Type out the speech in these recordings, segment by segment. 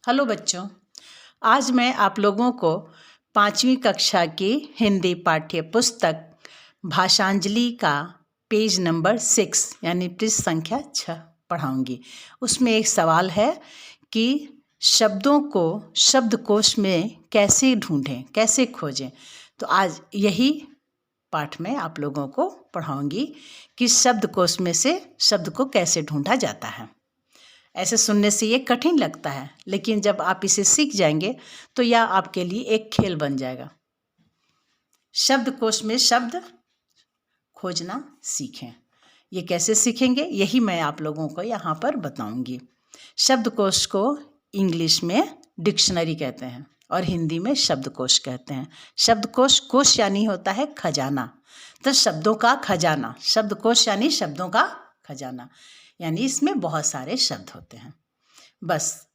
Hello बच्चों, आज मैं आप लोगों को 5वीं कक्षा की हिंदी पाठ्य पुस्तक भाषांजलि का पेज नंबर 6 यानी पृष्ठ संख्या 6 पढ़ाऊंगी। उसमें एक सवाल है कि शब्दों को शब्दकोश में कैसे ढूंढें, कैसे खोजें। तो आज यही पाठ में आप लोगों को पढ़ाऊंगी कि शब्दकोश में से शब्द को कैसे ढूंढा जाता है। ऐसे सुनने से ये कठिन लगता है, लेकिन जब आप इसे सीख जाएंगे तो यह आपके लिए एक खेल बन जाएगा। शब्दकोश में शब्द खोजना सीखें। ये कैसे सीखेंगे, यही मैं आप लोगों को यहाँ पर बताऊंगी। शब्दकोश को इंग्लिश में डिक्शनरी कहते हैं और हिंदी में शब्दकोश कहते हैं। शब्दकोश, कोश यानी होता है खजाना, तो शब्दों का खजाना। शब्दकोश यानी शब्दों का खजाना, यानी इसमें बहुत सारे शब्द होते हैं। बस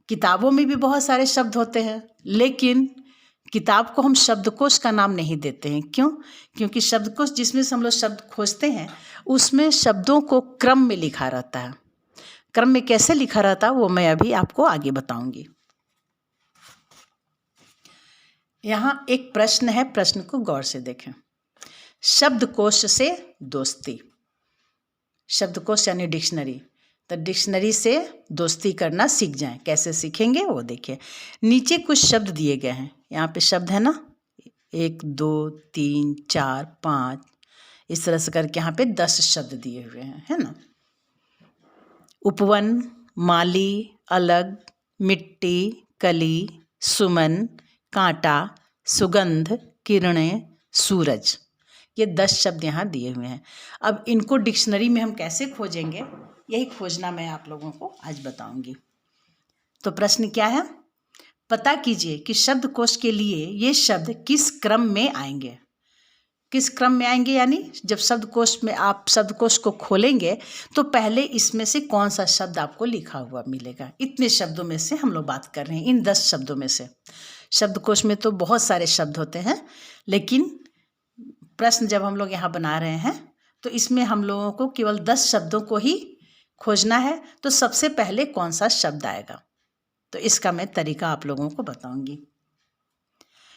किताबों में भी बहुत सारे शब्द होते हैं, लेकिन किताब को हम शब्दकोश का नाम नहीं देते हैं। क्यों? क्योंकि शब्दकोश जिसमें से हम लोग शब्द खोजते हैं उसमें शब्दों को क्रम में लिखा रहता है। क्रम में कैसे लिखा रहता है वो मैं अभी आपको आगे बताऊंगी। यहाँ एक प्रश्न है, प्रश्न को गौर से देखें। शब्दकोश से दोस्ती। शब्दकोश यानी डिक्शनरी, तो डिक्शनरी से दोस्ती करना सीख जाएं। कैसे सीखेंगे वो देखिए। नीचे कुछ शब्द दिए गए हैं, यहाँ पे शब्द है ना, 1 2 3 4 5, इस तरह से करके यहाँ पे 10 शब्द दिए हुए हैं, है ना। उपवन, माली, अलग, मिट्टी, कली, सुमन, कांटा, सुगंध, किरणें, सूरज, ये 10 शब्द यहाँ दिए हुए हैं। अब इनको डिक्शनरी में हम कैसे खोजेंगे, यही खोजना मैं आप लोगों को आज बताऊंगी। तो प्रश्न क्या है, पता कीजिए कि शब्दकोश के लिए ये शब्द किस क्रम में आएंगे। किस क्रम में आएंगे, यानी जब शब्दकोश में आप शब्दकोश को खोलेंगे तो पहले इसमें से कौन सा शब्द आपको लिखा हुआ मिलेगा। इतने शब्दों में से हम लोग बात कर रहे हैं, इन 10 शब्दों में से। शब्दकोश में तो बहुत सारे शब्द होते हैं, लेकिन प्रश्न जब हम लोग यहाँ बना रहे हैं तो इसमें हम लोगों को केवल 10 शब्दों को ही खोजना है। तो सबसे पहले कौन सा शब्द आएगा, तो इसका मैं तरीका आप लोगों को बताऊंगी।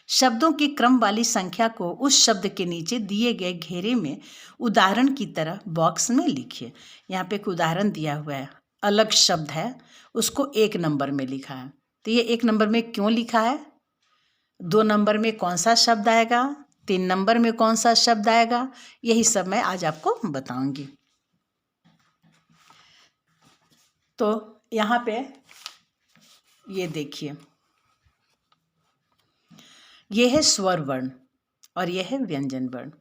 शब्दों की क्रम वाली संख्या को उस शब्द के नीचे दिए गए घेरे में उदाहरण की तरह बॉक्स में लिखिए। यहाँ पे एक उदाहरण दिया हुआ है, अलग शब्द है, उसको 1 नंबर में लिखा है। तो ये 1 नंबर में क्यों लिखा है, 2 नंबर में कौन सा शब्द आएगा, 3 नंबर में कौन सा शब्द आएगा, यही सब मैं आज आपको बताऊंगी। तो यहाँ पे ये देखिए, ये है स्वर वर्ण और ये है व्यंजन वर्ण।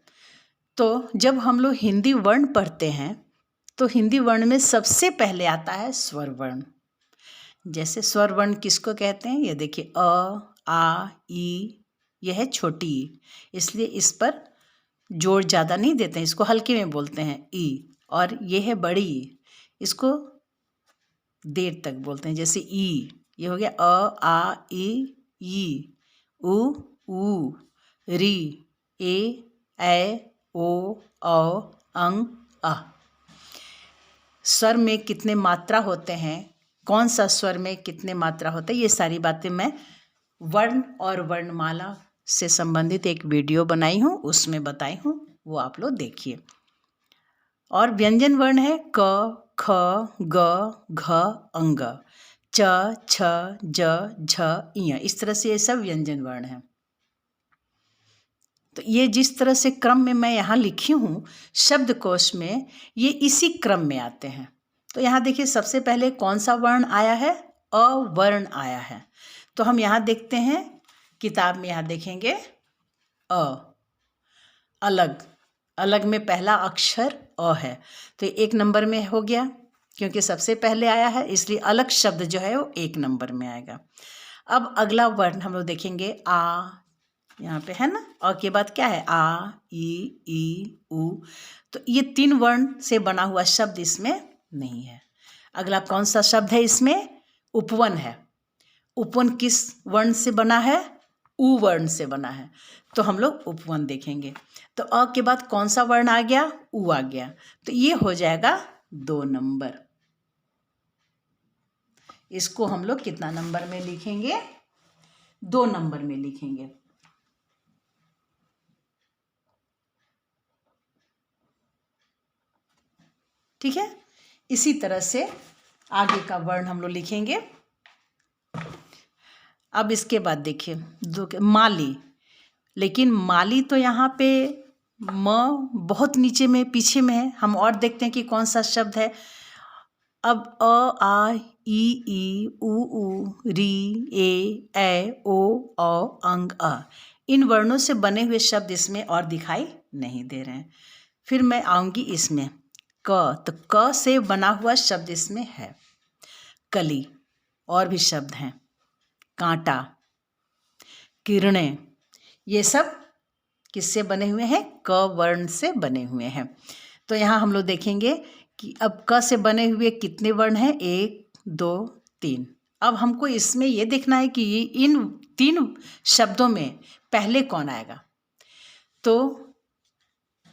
तो जब हम लोग हिंदी वर्ण पढ़ते हैं तो हिंदी वर्ण में सबसे पहले आता है स्वर वर्ण। जैसे स्वर वर्ण किसको कहते हैं, ये देखिए, अ, आ, ई, यह है छोटी ई, इसलिए इस पर जोर ज़्यादा नहीं देते हैं, इसको हल्के में बोलते हैं ई। और ये है बड़ी ई, इसको देर तक बोलते हैं, जैसे ई, ये हो गया अ, आ, ई, उ, री, ए, ओ, अंग, अ। स्वर में कितने मात्रा होते हैं, कौन सा स्वर में कितने मात्रा होते हैं, ये सारी बातें मैं वर्ण और वर्णमाला से संबंधित एक वीडियो बनाई हूँ, उसमें बताई हूँ, वो आप लोग देखिए। और व्यंजन वर्ण है क, ख, ग, घ, अंग, च, छ, ज, झ, इय, इस तरह से ये सब व्यंजन वर्ण हैं। तो ये जिस तरह से क्रम में मैं यहाँ लिखी हूँ शब्दकोश में, ये इसी क्रम में आते हैं। तो यहाँ देखिए, सबसे पहले कौन सा वर्ण आया है, अ वर्ण आया है। तो हम यहाँ देखते हैं, किताब में यहाँ देखेंगे अ, अलग, अलग में पहला अक्षर अ है, तो 1 नंबर में हो गया, क्योंकि सबसे पहले आया है, इसलिए अलग शब्द जो है वो 1 नंबर में आएगा। अब अगला वर्ण हम लोग देखेंगे आ, यहाँ पे है ना, अ के बाद क्या है, आ, ई, उ। तो ये 3 वर्ण से बना हुआ शब्द इसमें नहीं है। अगला कौन सा शब्द है इसमें, उपवन है। उपवन किस वर्ण से बना है, उ वर्ण से बना है, तो हम लोग उपवन देखेंगे। तो अ के बाद कौन सा वर्ण आ गया, उ आ गया, तो ये हो जाएगा 2 नंबर। इसको हम लोग कितना नंबर में लिखेंगे? 2 नंबर में लिखेंगे। ठीक है, इसी तरह से आगे का वर्ण हम लोग लिखेंगे। अब इसके बाद देखिए माली, लेकिन माली तो यहाँ पे म बहुत नीचे में पीछे में है। हम और देखते हैं कि कौन सा शब्द है। अब अ आ ई उ री ए ओ अंग अ, इन वर्णों से बने हुए शब्द इसमें और दिखाई नहीं दे रहे हैं। फिर मैं आऊँगी इसमें क, तो क से बना हुआ शब्द इसमें है कली। और भी शब्द हैं कांटा, किरणें, ये सब किससे बने हुए हैं? क वर्ण से बने हुए हैं। तो यहाँ हम लोग देखेंगे कि अब क से बने हुए कितने वर्ण हैं? 1 2 3। अब हमको इसमें ये देखना है कि इन 3 शब्दों में पहले कौन आएगा। तो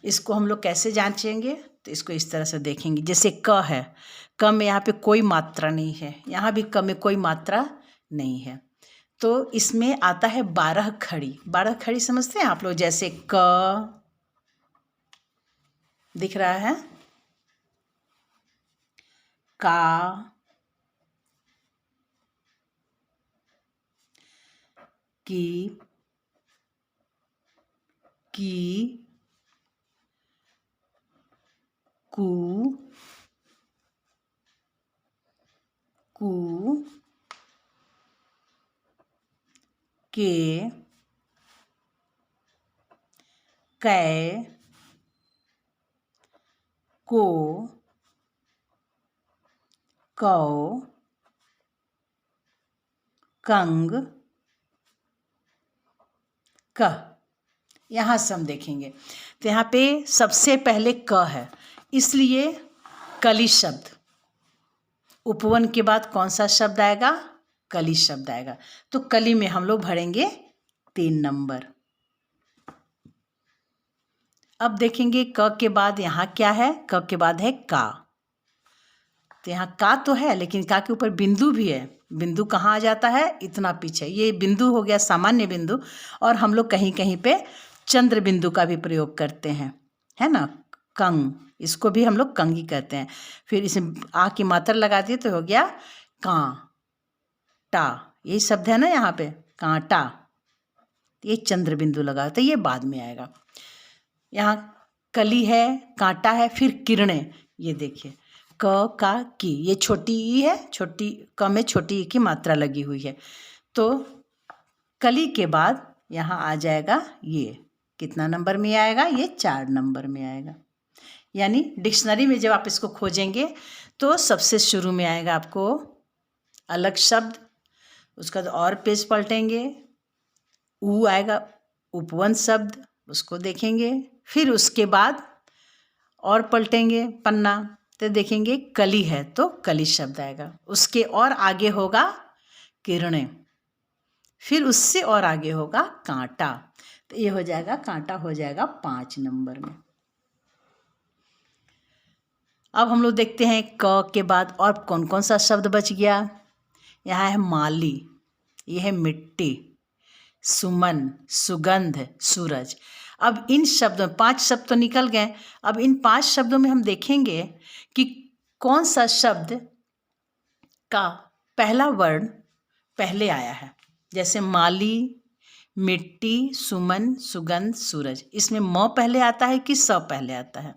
इसको हम लोग कैसे जांचेंगे? तो इसको इस तरह से देखेंगे, जैसे क है, क में यहाँ पे कोई मात्रा नहीं है, यहाँ भी क में कोई मात्रा नहीं है, तो इसमें आता है 12 खड़ी। 12 खड़ी समझते हैं आप लोग? जैसे क दिख रहा है, का, की, कू, के, कै, को, कौ, कंग, क। यहाँ से हम देखेंगे तो यहाँ पे सबसे पहले क है, इसलिए कली शब्द। उपवन के बाद कौन सा शब्द आएगा? कली शब्द आएगा। तो कली में हम लोग भरेंगे 3 नंबर। अब देखेंगे क के बाद यहाँ क्या है? क के बाद है का। तो यहाँ का तो है, लेकिन का के ऊपर बिंदु भी है। बिंदु कहाँ आ जाता है? इतना पीछे। ये बिंदु हो गया सामान्य बिंदु, और हम लोग कहीं कहीं पे चंद्र बिंदु का भी प्रयोग करते हैं, है ना। कंग, इसको भी हम लोग कंगी कहते हैं। फिर इसमें आ की मात्रा लगा दिए तो हो गया कांटा। यही शब्द है ना यहाँ पे, कांटा। ये चंद्र बिंदु लगा, तो ये बाद में आएगा। यहाँ कली है, कांटा है, फिर किरणें। ये देखिए क का की, ये छोटी ई है, छोटी क में छोटी ई की मात्रा लगी हुई है। तो कली के बाद यहाँ आ जाएगा ये, कितना नंबर में आएगा? ये 4 नंबर में आएगा। यानी डिक्शनरी में जब आप इसको खोजेंगे तो सबसे शुरू में आएगा आपको अलग शब्द, उसका बाद और पेज पलटेंगे, ऊ आएगा, उपवन शब्द, उसको देखेंगे। फिर उसके बाद और पलटेंगे पन्ना, तो देखेंगे कली है तो कली शब्द आएगा। उसके और आगे होगा किरणें, फिर उससे और आगे होगा कांटा। तो ये हो जाएगा, कांटा हो जाएगा 5 नंबर में। अब हम लोग देखते हैं क के बाद और कौन कौन सा शब्द बच गया। यहाँ है माली, ये है मिट्टी, सुमन, सुगंध, सूरज। अब इन शब्दों में 5 शब्द तो निकल गए। अब इन 5 शब्दों में हम देखेंगे कि कौन सा शब्द का पहला वर्ण पहले आया है। जैसे माली, मिट्टी, सुमन, सुगंध, सूरज, इसमें म पहले आता है कि स पहले आता है?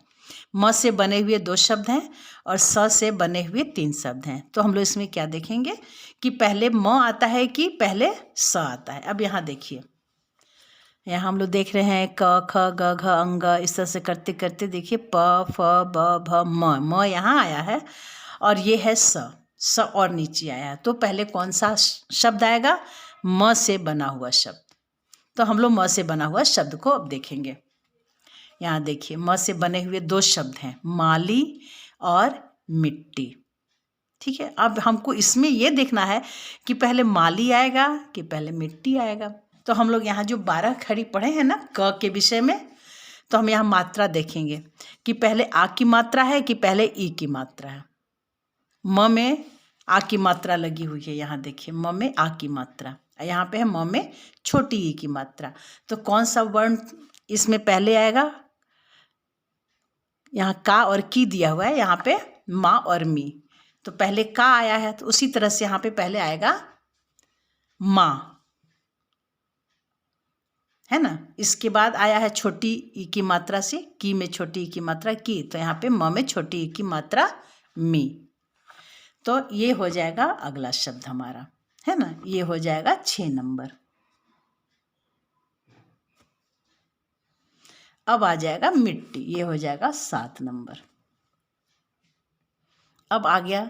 म से बने हुए 2 शब्द हैं और स से बने हुए 3 शब्द हैं। तो हम लोग इसमें क्या देखेंगे कि पहले म आता है कि पहले स आता है। अब यहाँ देखिए, यहाँ हम लोग देख रहे हैं क ख ग घ अंग, इस तरह से करते करते देखिए प फ ब भ म यहाँ आया है और ये है स और नीचे आया है। तो पहले कौन सा शब्द आएगा? म से बना हुआ शब्द। तो हम लोग म से बना हुआ शब्द को अब देखेंगे। यहाँ देखिए म से बने हुए 2 शब्द हैं, माली और मिट्टी। ठीक है, अब हमको इसमें ये देखना है कि पहले माली आएगा कि पहले मिट्टी आएगा। तो हम लोग यहाँ जो 12 खड़ी पढ़े हैं ना क के विषय में, तो हम यहाँ मात्रा देखेंगे कि पहले आ की मात्रा है कि पहले ई की मात्रा है। म में आ की मात्रा लगी हुई है। यहाँ देखिए म में आ की मात्रा, यहाँ पे है म में छोटी ई की मात्रा। तो कौन सा वर्ण इसमें पहले आएगा? यहाँ का और की दिया हुआ है, यहाँ पे माँ और मी, तो पहले का आया है, तो उसी तरह से यहाँ पे पहले आएगा माँ, है ना। इसके बाद आया है छोटी ई की मात्रा से, की में छोटी ई की मात्रा की, तो यहाँ पे म में छोटी ई की मात्रा मी। तो ये हो जाएगा अगला शब्द हमारा, है ना। ये हो जाएगा 6 नंबर। अब आ जाएगा मिट्टी, ये हो जाएगा 7 नंबर। अब आ गया,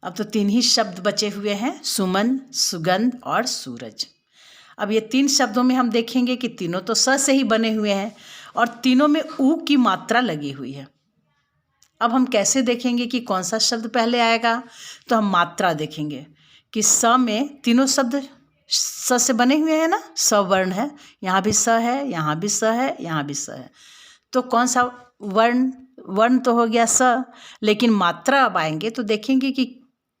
अब तो 3 ही शब्द बचे हुए हैं, सुमन, सुगंध और सूरज। अब ये 3 शब्दों में हम देखेंगे कि तीनों तो स से ही बने हुए हैं और तीनों में ऊ की मात्रा लगी हुई है। अब हम कैसे देखेंगे कि कौन सा शब्द पहले आएगा? तो हम मात्रा देखेंगे कि स में तीनों शब्द स से बने हुए हैं ना, स वर्ण है, यहाँ भी स है, यहाँ भी स है, यहाँ भी स है। तो कौन सा वर्ण तो हो गया स, लेकिन मात्रा अब आएंगे तो देखेंगे कि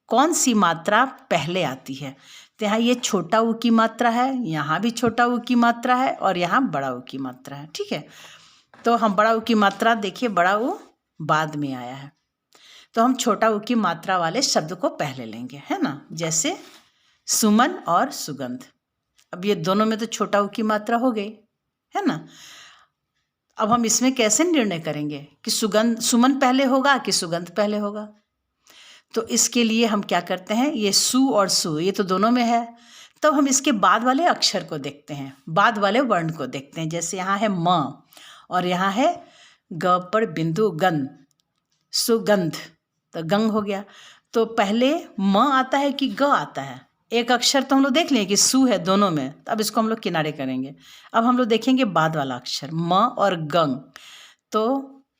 कौन सी मात्रा पहले आती है। तो यहाँ ये छोटा ऊ की मात्रा है, यहाँ भी छोटा ऊ की मात्रा है और यहाँ बड़ा ऊ की मात्रा है, ठीक है। तो हम बड़ा ऊ की मात्रा देखिए, बड़ा ऊ बाद में आया है, तो हम छोटा ऊ की मात्रा वाले शब्द को पहले लेंगे, है ना। जैसे सुमन और सुगंध, अब ये दोनों में तो छोटा ऊ की मात्रा हो गई, है ना। अब हम इसमें कैसे निर्णय करेंगे कि सुमन पहले होगा कि सुगंध पहले होगा? तो इसके लिए हम क्या करते हैं, ये सु और सु ये तो दोनों में है, तब हम इसके बाद वाले अक्षर को देखते हैं, बाद वाले वर्ण को देखते हैं। जैसे यहाँ है म और यहाँ है ग पर बिंदु गंध, सुगंध, तो गंग हो गया। तो पहले म आता है कि ग आता है? एक अक्षर तो हम लोग देख लें कि सु है दोनों में, अब इसको हम लोग किनारे करेंगे। अब हम लोग देखेंगे बाद वाला अक्षर म और गंग। तो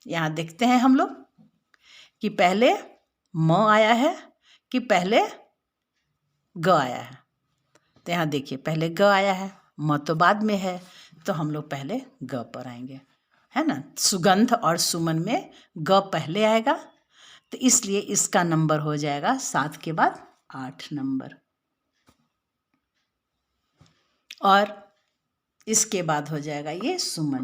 यहाँ देखते हैं हम लोग कि पहले म आया है कि पहले ग आया है। तो यहाँ देखिए पहले ग आया है, म तो बाद में है, तो हम लोग पहले ग पर आएंगे, है ना। सुगंध और सुमन में ग पहले आएगा, तो इसलिए इसका नंबर हो जाएगा 7 के बाद 8 नंबर। और इसके बाद हो जाएगा ये सुमन।